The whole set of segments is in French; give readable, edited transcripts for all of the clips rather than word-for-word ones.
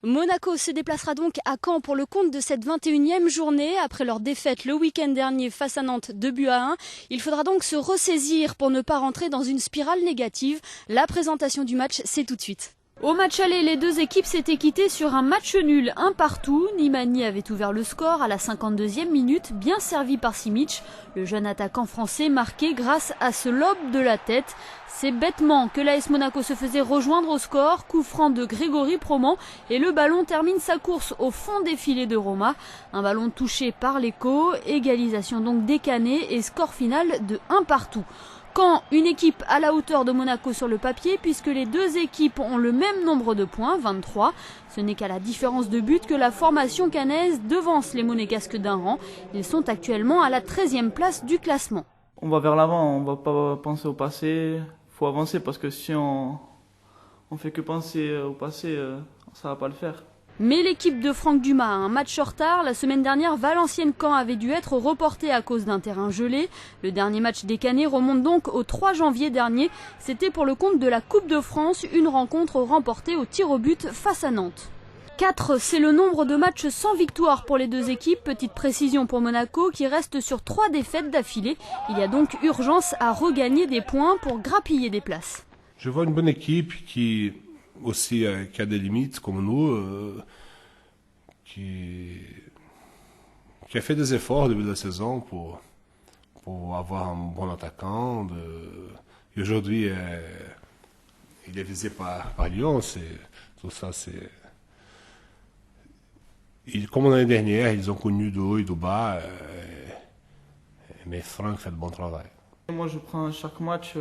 Monaco se déplacera donc à Caen pour le compte de cette 21e journée. Après leur défaite le week-end dernier face à Nantes 2-1. Il faudra donc se ressaisir pour ne pas rentrer dans une spirale négative. La présentation du match, c'est tout de suite. Au match aller, les deux équipes s'étaient quittées sur un match nul, un partout. Nimani avait ouvert le score à la 52e minute, bien servi par Simic. Le jeune attaquant français marqué grâce à ce lob de la tête. C'est bêtement que l'AS Monaco se faisait rejoindre au score. Coup franc de Grégory Proman et le ballon termine sa course au fond des filets de Roma. Un ballon touché par l'écho, égalisation donc décanée et score final de 1 partout. Caen, une équipe à la hauteur de Monaco sur le papier puisque les deux équipes ont le même nombre de points, 23. Ce n'est qu'à la différence de but que la formation caennaise devance les Monégasques d'un rang. Ils sont actuellement à la 13e place du classement. On va vers l'avant, on ne va pas penser au passé. Il faut avancer parce que si on fait que penser au passé, ça ne va pas le faire. Mais l'équipe de Franck Dumas a un match en retard. La semaine dernière, Valenciennes-Caen avait dû être reporté à cause d'un terrain gelé. Le dernier match des Caennais remonte donc au 3 janvier dernier. C'était pour le compte de la Coupe de France, une rencontre remportée au tir au but face à Nantes. 4, c'est le nombre de matchs sans victoire pour les deux équipes. Petite précision pour Monaco qui reste sur 3 défaites d'affilée. Il y a donc urgence à regagner des points pour grappiller des places. Je vois une bonne équipe qui aussi qui a des limites comme nous, qui a fait des efforts au début de la saison pour avoir un bon attaquant. Et aujourd'hui, il est visé par Lyon. Tout ça, comme l'année dernière, ils ont connu du haut et du bas, mais Franck fait de bon travail. Moi, je prends chaque match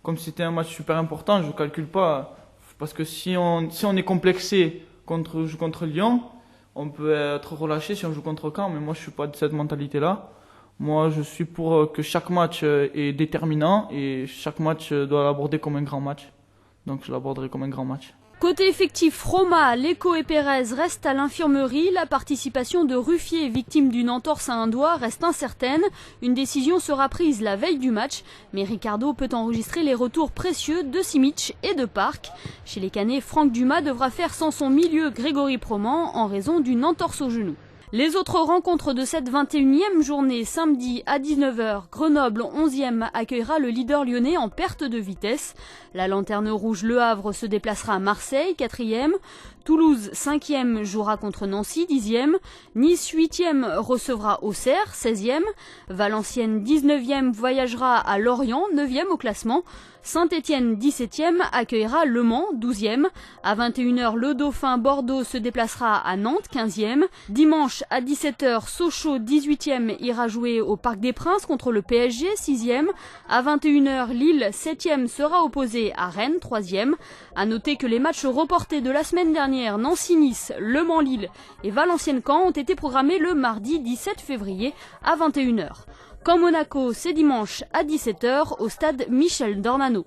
comme si c'était un match super important. Je ne calcule pas. Parce que si on est complexé contre Lyon, on peut être relâché si on joue contre Caen. Mais moi, je ne suis pas de cette mentalité-là. Moi, je suis pour que chaque match est déterminant et chaque match doit l'aborder comme un grand match. Donc, je l'aborderai comme un grand match. Côté effectif, Roma, Lecco et Pérez restent à l'infirmerie. La participation de Ruffier, victime d'une entorse à un doigt, reste incertaine. Une décision sera prise la veille du match. Mais Ricardo peut enregistrer les retours précieux de Simic et de Park. Chez les Caennais, Franck Dumas devra faire sans son milieu Grégory Proman en raison d'une entorse au genou. Les autres rencontres de cette 21e journée, samedi à 19h, Grenoble 11e accueillera le leader lyonnais en perte de vitesse. La Lanterne Rouge Le Havre se déplacera à Marseille, 4e. Toulouse 5e jouera contre Nancy, 10e. Nice 8e recevra Auxerre, 16e. Valenciennes 19e voyagera à Lorient, 9e au classement. Saint-Étienne 17e accueillera Le Mans, 12e. À 21h, le Dauphin Bordeaux se déplacera à Nantes, 15e. Dimanche à 17h, Sochaux 18e ira jouer au Parc des Princes contre le PSG, 6e. À 21h, Lille 7e sera opposé à Rennes, 3e. À noter que les matchs reportés de la semaine dernière, Nancy-Nice, Le Mans-Lille et Valenciennes-Caen ont été programmés le mardi 17 février à 21h. Caen Monaco, c'est dimanche à 17h au stade Michel Dornano.